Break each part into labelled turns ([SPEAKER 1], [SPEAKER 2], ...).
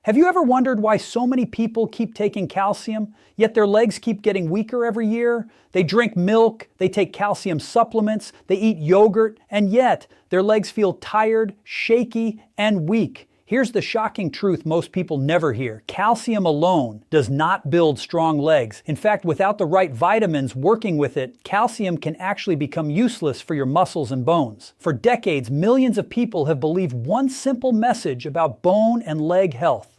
[SPEAKER 1] Have you ever wondered why so many people keep taking calcium, yet their legs keep getting weaker every year? They drink milk, they take calcium supplements, they eat yogurt, and yet their legs feel tired, shaky, and weak. Here's the shocking truth most people never hear. Calcium alone does not build strong legs. In fact, without the right vitamins working with it, calcium can actually become useless for your muscles and bones. For decades, millions of people have believed one simple message about bone and leg health.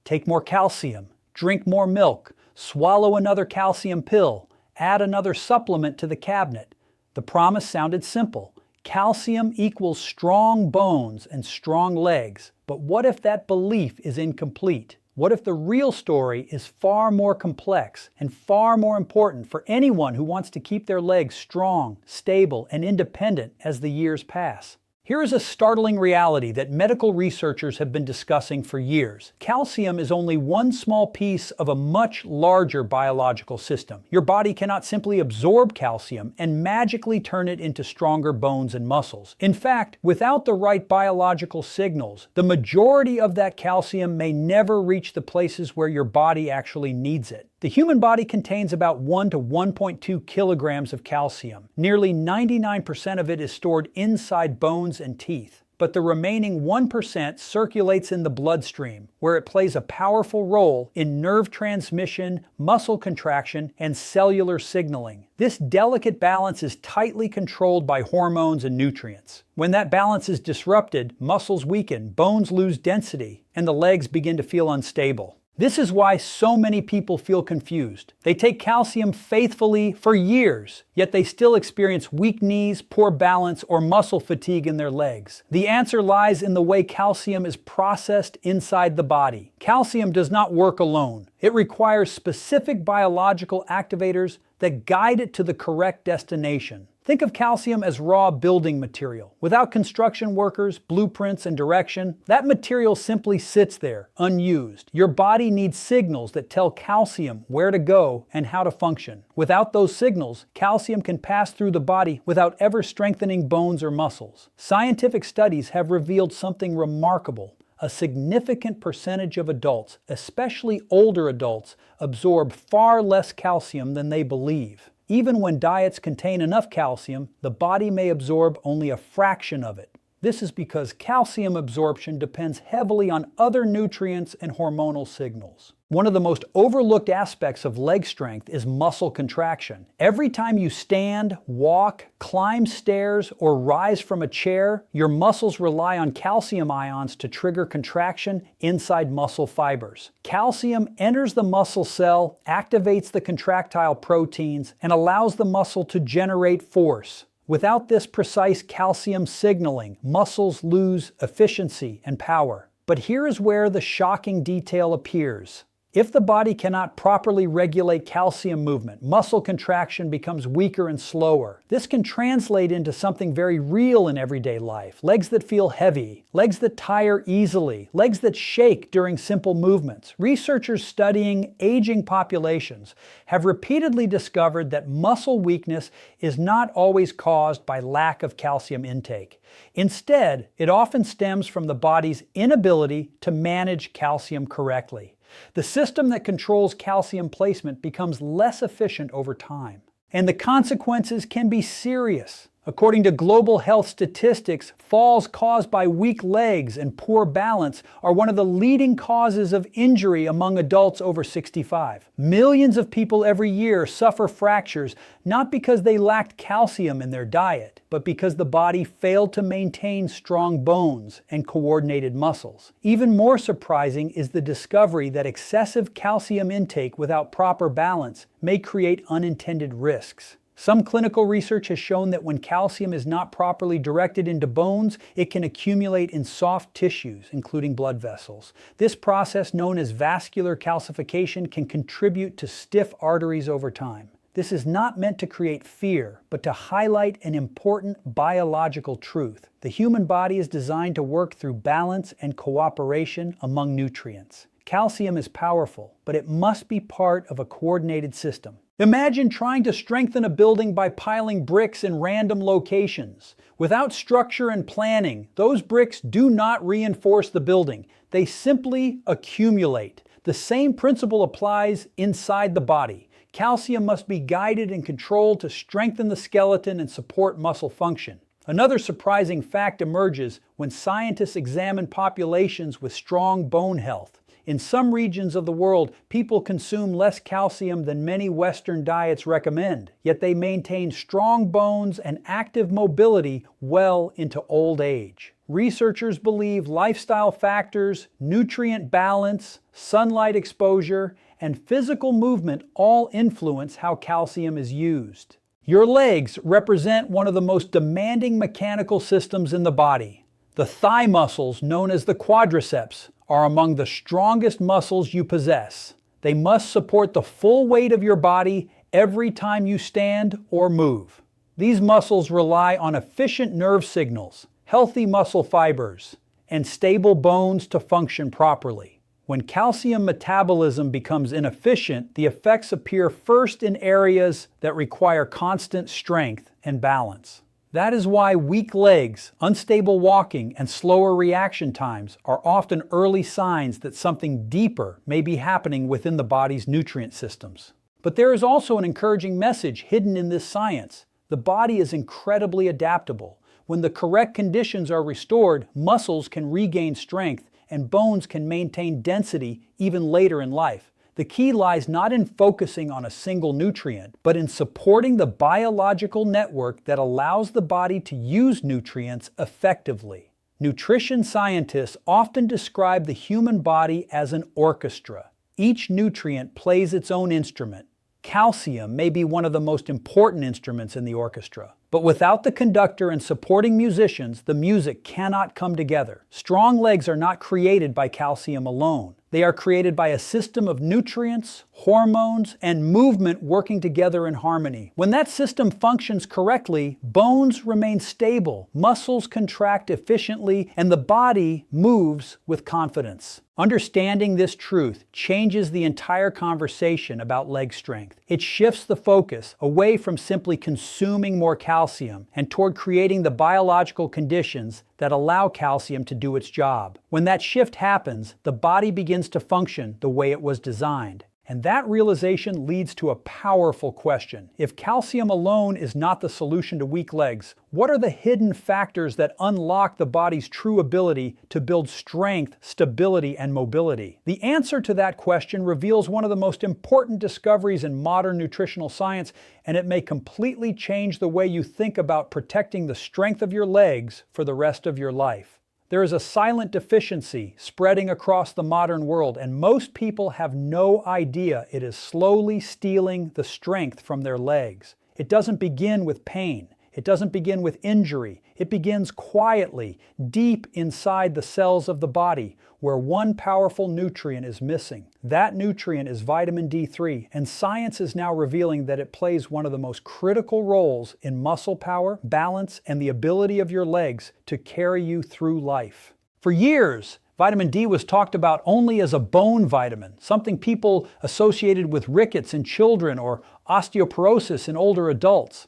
[SPEAKER 1] Take more calcium, drink more milk, swallow another calcium pill, add another supplement to the cabinet. The promise sounded simple. Calcium equals strong bones and strong legs. But what if that belief is incomplete? What if the real story is far more complex and far more important for anyone who wants to keep their legs strong, stable, and independent as the years pass? Here is a startling reality that medical researchers have been discussing for years. Calcium is only one small piece of a much larger biological system. Your body cannot simply absorb calcium and magically turn it into stronger bones and muscles. In fact, without the right biological signals, the majority of that calcium may never reach the places where your body actually needs it. The human body contains about 1 to 1.2 kilograms of calcium. Nearly 99% of it is stored inside bones and teeth. But the remaining 1% circulates in the bloodstream, where it plays a powerful role in nerve transmission, muscle contraction, and cellular signaling. This delicate balance is tightly controlled by hormones and nutrients. When that balance is disrupted, muscles weaken, bones lose density, and the legs begin to feel unstable. This is why so many people feel confused. They take calcium faithfully for years, yet they still experience weak knees, poor balance, or muscle fatigue in their legs. The answer lies in the way calcium is processed inside the body. Calcium does not work alone. It requires specific biological activators that guide it to the correct destination. Think of calcium as raw building material. Without construction workers, blueprints, and direction, that material simply sits there, unused. Your body needs signals that tell calcium where to go and how to function. Without those signals, calcium can pass through the body without ever strengthening bones or muscles. Scientific studies have revealed something remarkable. A significant percentage of adults, especially older adults, absorb far less calcium than they believe. Even when diets contain enough calcium, the body may absorb only a fraction of it. This is because calcium absorption depends heavily on other nutrients and hormonal signals. One of the most overlooked aspects of leg strength is muscle contraction. Every time you stand, walk, climb stairs, or rise from a chair, your muscles rely on calcium ions to trigger contraction inside muscle fibers. Calcium enters the muscle cell, activates the contractile proteins, and allows the muscle to generate force. Without this precise calcium signaling, muscles lose efficiency and power. But here is where the shocking detail appears. If the body cannot properly regulate calcium movement, muscle contraction becomes weaker and slower. This can translate into something very real in everyday life. Legs that feel heavy, legs that tire easily, legs that shake during simple movements. Researchers studying aging populations have repeatedly discovered that muscle weakness is not always caused by lack of calcium intake. Instead, it often stems from the body's inability to manage calcium correctly. The system that controls calcium placement becomes less efficient over time. And the consequences can be serious. According to global health statistics, falls caused by weak legs and poor balance are one of the leading causes of injury among adults over 65. Millions of people every year suffer fractures not because they lacked calcium in their diet, but because the body failed to maintain strong bones and coordinated muscles. Even more surprising is the discovery that excessive calcium intake without proper balance may create unintended risks. Some clinical research has shown that when calcium is not properly directed into bones, it can accumulate in soft tissues, including blood vessels. This process, known as vascular calcification, can contribute to stiff arteries over time. This is not meant to create fear, but to highlight an important biological truth. The human body is designed to work through balance and cooperation among nutrients. Calcium is powerful, but it must be part of a coordinated system. Imagine trying to strengthen a building by piling bricks in random locations. Without structure and planning, those bricks do not reinforce the building. They simply accumulate. The same principle applies inside the body. Calcium must be guided and controlled to strengthen the skeleton and support muscle function. Another surprising fact emerges when scientists examine populations with strong bone health. In some regions of the world, people consume less calcium than many Western diets recommend, yet they maintain strong bones and active mobility well into old age. Researchers believe lifestyle factors, nutrient balance, sunlight exposure, and physical movement all influence how calcium is used. Your legs represent one of the most demanding mechanical systems in the body. The thigh muscles, known as the quadriceps, are among the strongest muscles you possess. They must support the full weight of your body every time you stand or move. These muscles rely on efficient nerve signals, healthy muscle fibers, and stable bones to function properly. When calcium metabolism becomes inefficient, the effects appear first in areas that require constant strength and balance. That is why weak legs, unstable walking, and slower reaction times are often early signs that something deeper may be happening within the body's nutrient systems. But there is also an encouraging message hidden in this science. The body is incredibly adaptable. When the correct conditions are restored, muscles can regain strength and bones can maintain density even later in life. The key lies not in focusing on a single nutrient, but in supporting the biological network that allows the body to use nutrients effectively. Nutrition scientists often describe the human body as an orchestra. Each nutrient plays its own instrument. Calcium may be one of the most important instruments in the orchestra. But without the conductor and supporting musicians, the music cannot come together. Strong legs are not created by calcium alone. They are created by a system of nutrients, hormones, and movement working together in harmony. When that system functions correctly, bones remain stable, muscles contract efficiently, and the body moves with confidence. Understanding this truth changes the entire conversation about leg strength. It shifts the focus away from simply consuming more calcium and toward creating the biological conditions that allow calcium to do its job. When that shift happens, the body begins to function the way it was designed. And that realization leads to a powerful question. If calcium alone is not the solution to weak legs, what are the hidden factors that unlock the body's true ability to build strength, stability, and mobility? The answer to that question reveals one of the most important discoveries in modern nutritional science, and it may completely change the way you think about protecting the strength of your legs for the rest of your life. There is a silent deficiency spreading across the modern world, and most people have no idea it is slowly stealing the strength from their legs. It doesn't begin with pain. It doesn't begin with injury. It begins quietly, deep inside the cells of the body, where one powerful nutrient is missing. That nutrient is vitamin D3, and science is now revealing that it plays one of the most critical roles in muscle power, balance, and the ability of your legs to carry you through life. For years, vitamin D was talked about only as a bone vitamin, something people associated with rickets in children or osteoporosis in older adults.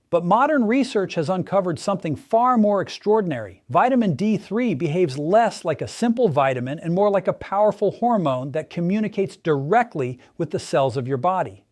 [SPEAKER 1] But modern research has uncovered something far more extraordinary. Vitamin D3 behaves less like a simple vitamin and more like a powerful hormone that communicates directly with the cells of your body.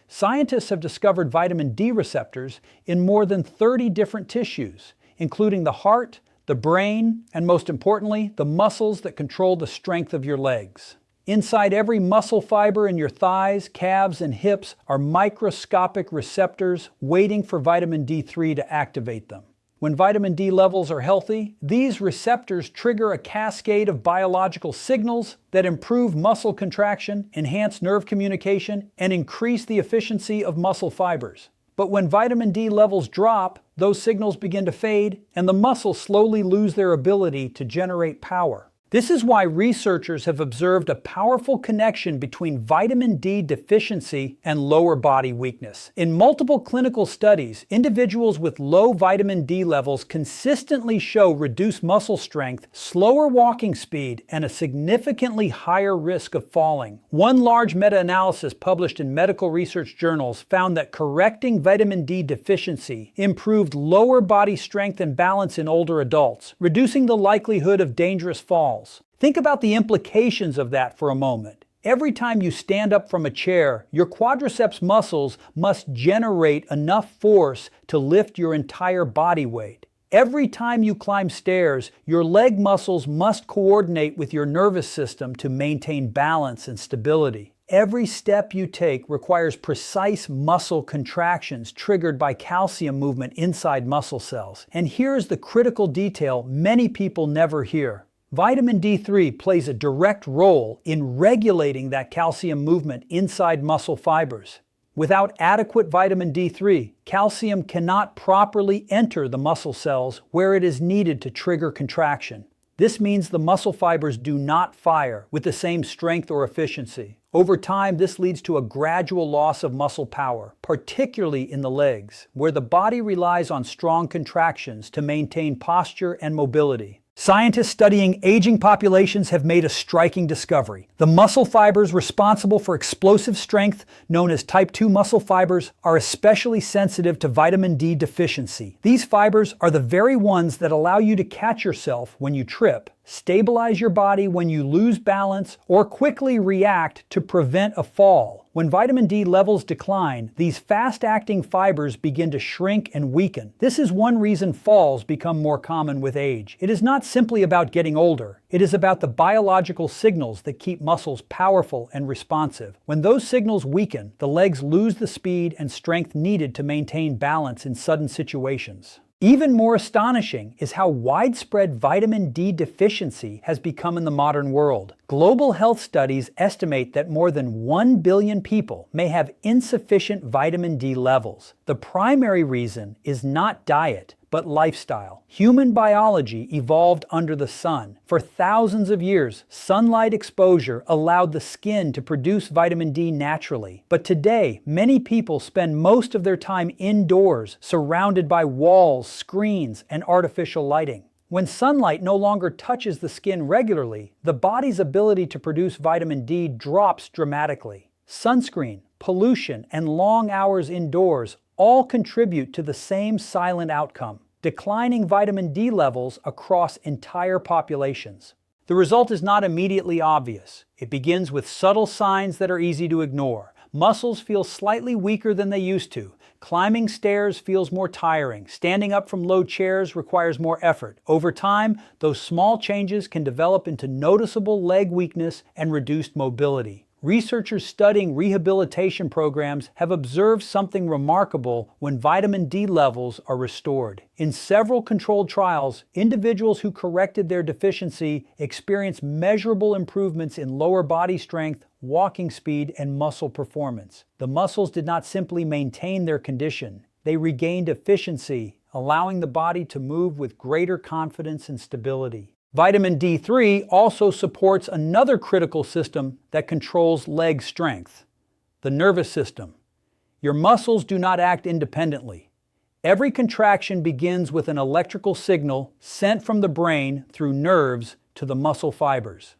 [SPEAKER 1] Scientists have discovered vitamin D receptors in more than 30 different tissues, including the heart, the brain, and most importantly, the muscles that control the strength of your legs. Inside every muscle fiber in your thighs, calves, and hips are microscopic receptors waiting for vitamin D3 to activate them. When vitamin D levels are healthy, these receptors trigger a cascade of biological signals that improve muscle contraction, enhance nerve communication, and increase the efficiency of muscle fibers. But when vitamin D levels drop, those signals begin to fade, and the muscles slowly lose their ability to generate power. This is why researchers have observed a powerful connection between vitamin D deficiency and lower body weakness. In multiple clinical studies, individuals with low vitamin D levels consistently show reduced muscle strength, slower walking speed, and a significantly higher risk of falling. One large meta-analysis published in medical research journals found that correcting vitamin D deficiency improved lower body strength and balance in older adults, reducing the likelihood of dangerous falls. Think about the implications of that for a moment. Every time you stand up from a chair, your quadriceps muscles must generate enough force to lift your entire body weight. Every time you climb stairs, your leg muscles must coordinate with your nervous system to maintain balance and stability. Every step you take requires precise muscle contractions triggered by calcium movement inside muscle cells. And here's the critical detail many people never hear. Vitamin D3 plays a direct role in regulating that calcium movement inside muscle fibers. Without adequate vitamin D3, calcium cannot properly enter the muscle cells where it is needed to trigger contraction. This means the muscle fibers do not fire with the same strength or efficiency. Over time, this leads to a gradual loss of muscle power, particularly in the legs, where the body relies on strong contractions to maintain posture and mobility. Scientists studying aging populations have made a striking discovery. The muscle fibers responsible for explosive strength, known as type 2 muscle fibers, are especially sensitive to vitamin D deficiency. These fibers are the very ones that allow you to catch yourself when you trip, stabilize your body when you lose balance, or quickly react to prevent a fall. When vitamin D levels decline, these fast-acting fibers begin to shrink and weaken. This is one reason falls become more common with age. It is not simply about getting older. It is about the biological signals that keep muscles powerful and responsive. When those signals weaken, the legs lose the speed and strength needed to maintain balance in sudden situations. Even more astonishing is how widespread vitamin D deficiency has become in the modern world. Global health studies estimate that more than 1 billion people may have insufficient vitamin D levels. The primary reason is not diet, but lifestyle. Human biology evolved under the sun. For thousands of years, sunlight exposure allowed the skin to produce vitamin D naturally. But today, many people spend most of their time indoors, surrounded by walls, screens, and artificial lighting. When sunlight no longer touches the skin regularly, the body's ability to produce vitamin D drops dramatically. Sunscreen, pollution, and long hours indoors all contribute to the same silent outcome: declining vitamin D levels across entire populations. The result is not immediately obvious. It begins with subtle signs that are easy to ignore. Muscles feel slightly weaker than they used to. Climbing stairs feels more tiring. Standing up from low chairs requires more effort. Over time, those small changes can develop into noticeable leg weakness and reduced mobility. Researchers studying rehabilitation programs have observed something remarkable when vitamin D levels are restored. In several controlled trials, individuals who corrected their deficiency experienced measurable improvements in lower body strength, walking speed, and muscle performance. The muscles did not simply maintain their condition, they regained efficiency, allowing the body to move with greater confidence and stability. Vitamin D3 also supports another critical system that controls leg strength: the nervous system. Your muscles do not act independently. Every contraction begins with an electrical signal sent from the brain through nerves to the muscle fibers.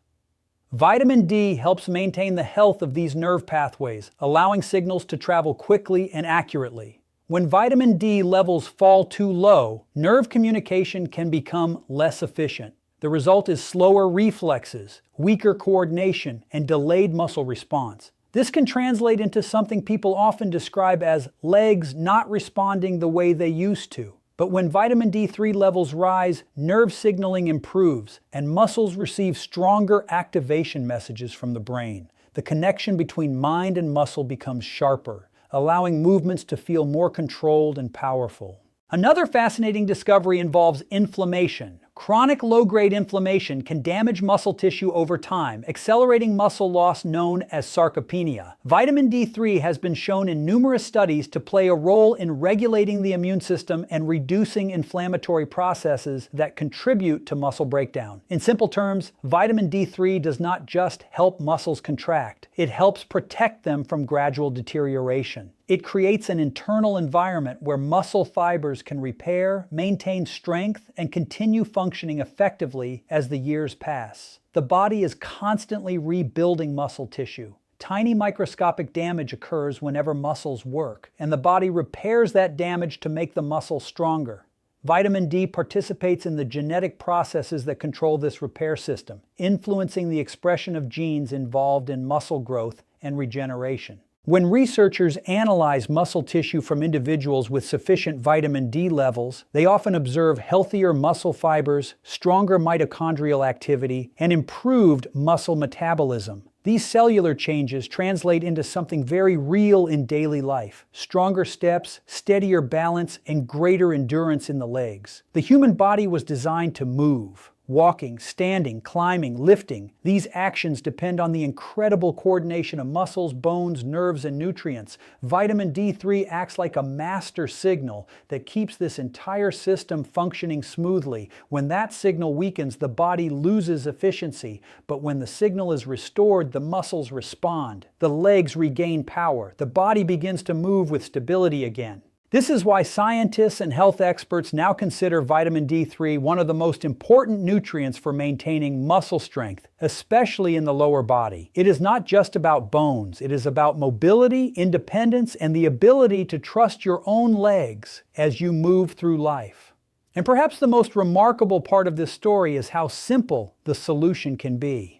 [SPEAKER 1] Vitamin D helps maintain the health of these nerve pathways, allowing signals to travel quickly and accurately. When vitamin D levels fall too low, nerve communication can become less efficient. The result is slower reflexes, weaker coordination, and delayed muscle response. This can translate into something people often describe as legs not responding the way they used to. But when vitamin D3 levels rise, nerve signaling improves, and muscles receive stronger activation messages from the brain. The connection between mind and muscle becomes sharper, allowing movements to feel more controlled and powerful. Another fascinating discovery involves inflammation. Chronic low-grade inflammation can damage muscle tissue over time, accelerating muscle loss known as sarcopenia. Vitamin D3 has been shown in numerous studies to play a role in regulating the immune system and reducing inflammatory processes that contribute to muscle breakdown. In simple terms, vitamin D3 does not just help muscles contract, it helps protect them from gradual deterioration. It creates an internal environment where muscle fibers can repair, maintain strength, and continue functioning effectively as the years pass. The body is constantly rebuilding muscle tissue. Tiny microscopic damage occurs whenever muscles work, and the body repairs that damage to make the muscle stronger. Vitamin D participates in the genetic processes that control this repair system, influencing the expression of genes involved in muscle growth and regeneration. When researchers analyze muscle tissue from individuals with sufficient vitamin D levels, they often observe healthier muscle fibers, stronger mitochondrial activity, and improved muscle metabolism. These cellular changes translate into something very real in daily life: stronger steps, steadier balance, and greater endurance in the legs. The human body was designed to move. Walking, standing, climbing, lifting, these actions depend on the incredible coordination of muscles, bones, nerves, and nutrients. Vitamin D3 acts like a master signal that keeps this entire system functioning smoothly. When that signal weakens, the body loses efficiency, but when the signal is restored, the muscles respond. The legs regain power. The body begins to move with stability again. This is why scientists and health experts now consider vitamin D3 one of the most important nutrients for maintaining muscle strength, especially in the lower body. It is not just about bones, it is about mobility, independence, and the ability to trust your own legs as you move through life. And perhaps the most remarkable part of this story is how simple the solution can be.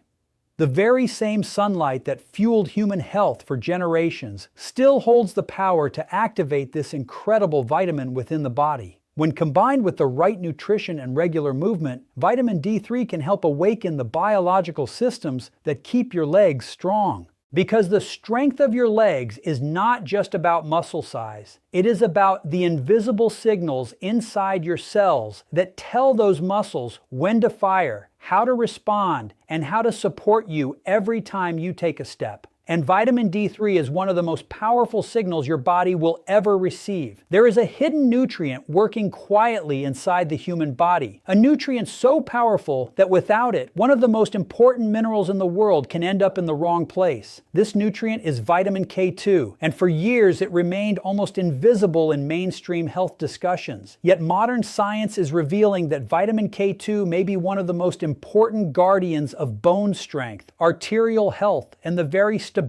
[SPEAKER 1] The very same sunlight that fueled human health for generations still holds the power to activate this incredible vitamin within the body. When combined with the right nutrition and regular movement, vitamin D3 can help awaken the biological systems that keep your legs strong. Because the strength of your legs is not just about muscle size. It is about the invisible signals inside your cells that tell those muscles when to fire, how to respond, and how to support you every time you take a step. And vitamin D3 is one of the most powerful signals your body will ever receive. There is a hidden nutrient working quietly inside the human body. A nutrient so powerful that without it, one of the most important minerals in the world can end up in the wrong place. This nutrient is vitamin K2, and for years it remained almost invisible in mainstream health discussions. Yet modern science is revealing that vitamin K2 may be one of the most important guardians of bone strength, arterial health, and the very stability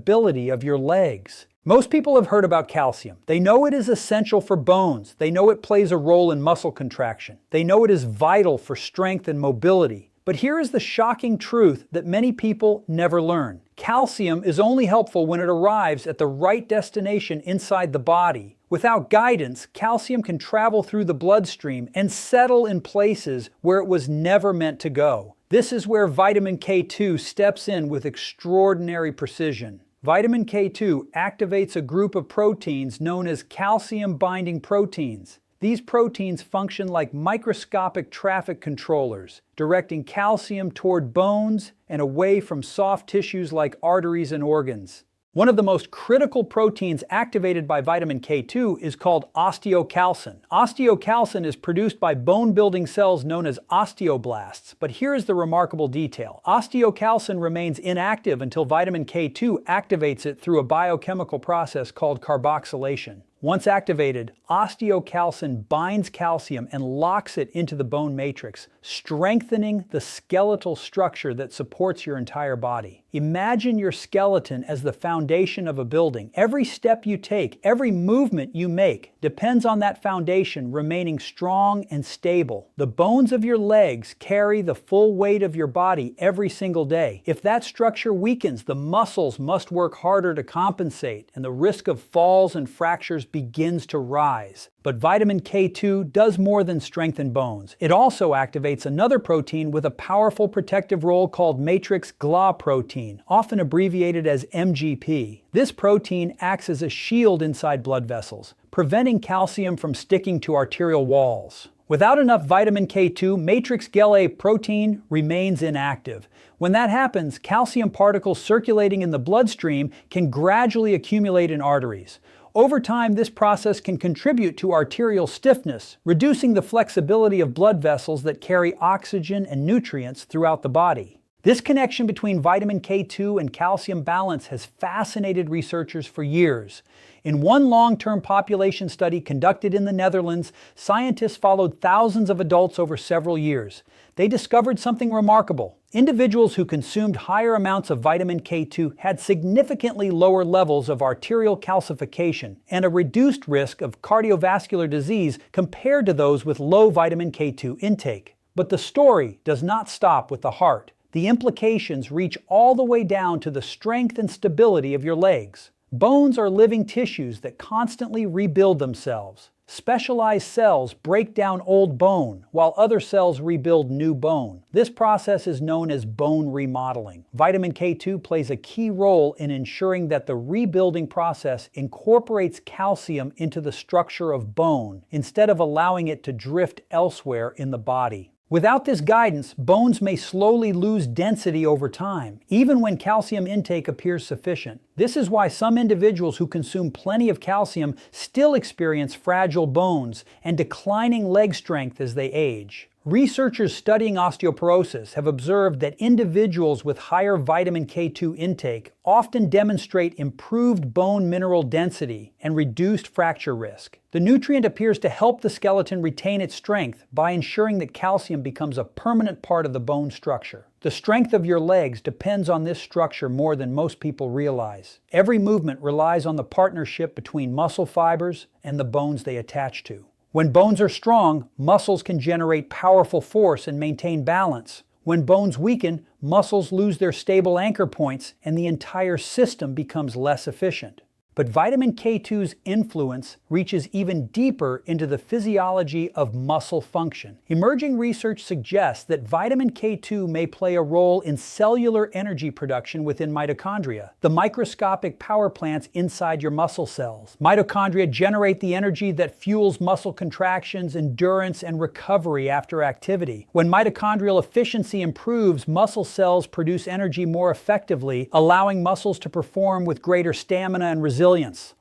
[SPEAKER 1] of your legs. Most people have heard about calcium. They know it is essential for bones. They know it plays a role in muscle contraction. They know it is vital for strength and mobility. But here is the shocking truth that many people never learn. Calcium is only helpful when it arrives at the right destination inside the body. Without guidance, calcium can travel through the bloodstream and settle in places where it was never meant to go. This is where vitamin K2 steps in with extraordinary precision. Vitamin K2 activates a group of proteins known as calcium-binding proteins. These proteins function like microscopic traffic controllers, directing calcium toward bones and away from soft tissues like arteries and organs. One of the most critical proteins activated by vitamin K2 is called osteocalcin. Osteocalcin is produced by bone-building cells known as osteoblasts. But here is the remarkable detail. Osteocalcin remains inactive until vitamin K2 activates it through a biochemical process called carboxylation. Once activated, osteocalcin binds calcium and locks it into the bone matrix, strengthening the skeletal structure that supports your entire body. Imagine your skeleton as the foundation of a building. Every step you take, every movement you make, depends on that foundation remaining strong and stable. The bones of your legs carry the full weight of your body every single day. If that structure weakens, the muscles must work harder to compensate, and the risk of falls and fractures begins to rise. But vitamin K2 does more than strengthen bones. It also activates another protein with a powerful protective role called matrix GLA protein, often abbreviated as MGP. This protein acts as a shield inside blood vessels, preventing calcium from sticking to arterial walls. Without enough vitamin K2, matrix GLA protein remains inactive. When that happens, calcium particles circulating in the bloodstream can gradually accumulate in arteries. Over time, this process can contribute to arterial stiffness, reducing the flexibility of blood vessels that carry oxygen and nutrients throughout the body. This connection between vitamin K2 and calcium balance has fascinated researchers for years. In one long-term population study conducted in the Netherlands, scientists followed thousands of adults over several years. They discovered something remarkable. Individuals who consumed higher amounts of vitamin K2 had significantly lower levels of arterial calcification and a reduced risk of cardiovascular disease compared to those with low vitamin K2 intake. But the story does not stop with the heart. The implications reach all the way down to the strength and stability of your legs. Bones are living tissues that constantly rebuild themselves. Specialized cells break down old bone, while other cells rebuild new bone. This process is known as bone remodeling. Vitamin K2 plays a key role in ensuring that the rebuilding process incorporates calcium into the structure of bone, instead of allowing it to drift elsewhere in the body. Without this guidance, bones may slowly lose density over time, even when calcium intake appears sufficient. This is why some individuals who consume plenty of calcium still experience fragile bones and declining leg strength as they age. Researchers studying osteoporosis have observed that individuals with higher vitamin K2 intake often demonstrate improved bone mineral density and reduced fracture risk. The nutrient appears to help the skeleton retain its strength by ensuring that calcium becomes a permanent part of the bone structure. The strength of your legs depends on this structure more than most people realize. Every movement relies on the partnership between muscle fibers and the bones they attach to. When bones are strong, muscles can generate powerful force and maintain balance. When bones weaken, muscles lose their stable anchor points and the entire system becomes less efficient. But vitamin K2's influence reaches even deeper into the physiology of muscle function. Emerging research suggests that vitamin K2 may play a role in cellular energy production within mitochondria, the microscopic power plants inside your muscle cells. Mitochondria generate the energy that fuels muscle contractions, endurance, and recovery after activity. When mitochondrial efficiency improves, muscle cells produce energy more effectively, allowing muscles to perform with greater stamina and resilience.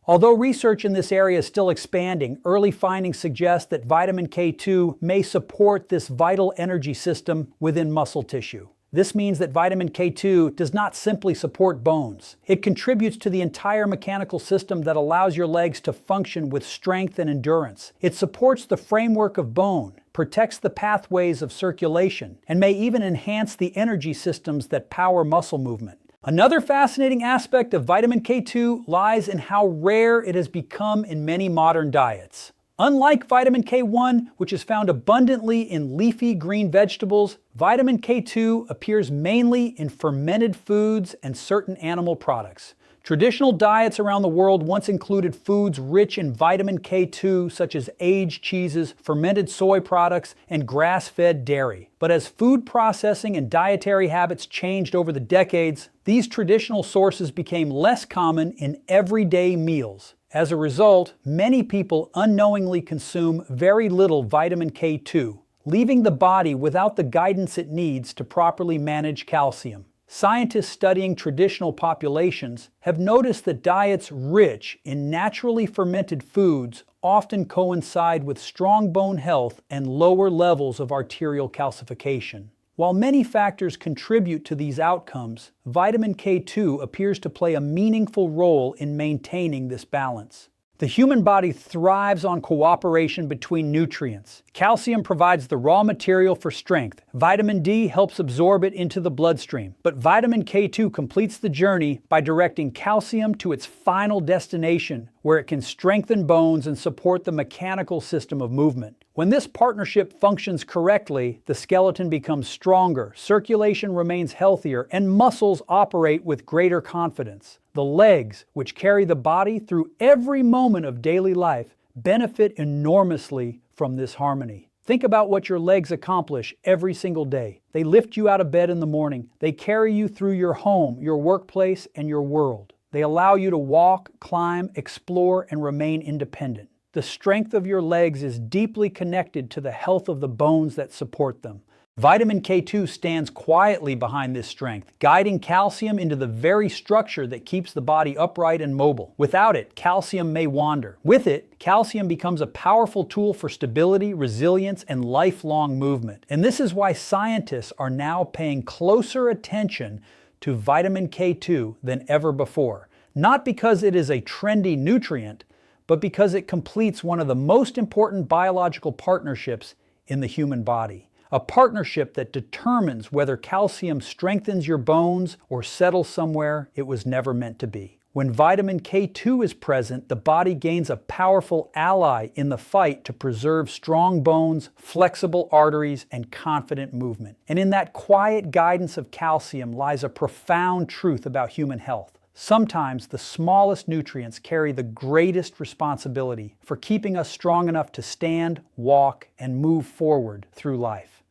[SPEAKER 1] Although research in this area is still expanding, early findings suggest that vitamin K2 may support this vital energy system within muscle tissue. This means that vitamin K2 does not simply support bones. It contributes to the entire mechanical system that allows your legs to function with strength and endurance. It supports the framework of bone, protects the pathways of circulation, and may even enhance the energy systems that power muscle movement. Another fascinating aspect of vitamin K2 lies in how rare it has become in many modern diets. Unlike vitamin K1, which is found abundantly in leafy green vegetables, vitamin K2 appears mainly in fermented foods and certain animal products. Traditional diets around the world once included foods rich in vitamin K2 such as aged cheeses, fermented soy products, and grass-fed dairy. But as food processing and dietary habits changed over the decades, these traditional sources became less common in everyday meals. As a result, many people unknowingly consume very little vitamin K2, leaving the body without the guidance it needs to properly manage calcium. Scientists studying traditional populations have noticed that diets rich in naturally fermented foods often coincide with strong bone health and lower levels of arterial calcification. While many factors contribute to these outcomes, vitamin K2 appears to play a meaningful role in maintaining this balance. The human body thrives on cooperation between nutrients. Calcium provides the raw material for strength. Vitamin D helps absorb it into the bloodstream. But vitamin K2 completes the journey by directing calcium to its final destination, where it can strengthen bones and support the mechanical system of movement. When this partnership functions correctly, the skeleton becomes stronger, circulation remains healthier, and muscles operate with greater confidence. The legs, which carry the body through every moment of daily life, benefit enormously from this harmony. Think about what your legs accomplish every single day. They lift you out of bed in the morning. They carry you through your home, your workplace, and your world. They allow you to walk, climb, explore, and remain independent. The strength of your legs is deeply connected to the health of the bones that support them. Vitamin K2 stands quietly behind this strength, guiding calcium into the very structure that keeps the body upright and mobile. Without it, calcium may wander. With it, calcium becomes a powerful tool for stability, resilience, and lifelong movement. And this is why scientists are now paying closer attention to vitamin K2 than ever before. Not because it is a trendy nutrient, but because it completes one of the most important biological partnerships in the human body. A partnership that determines whether calcium strengthens your bones or settles somewhere it was never meant to be. When vitamin K2 is present, the body gains a powerful ally in the fight to preserve strong bones, flexible arteries, and confident movement. And in that quiet guidance of calcium lies a profound truth about human health. Sometimes the smallest nutrients carry the greatest responsibility for keeping us strong enough to stand, walk, and move forward through life.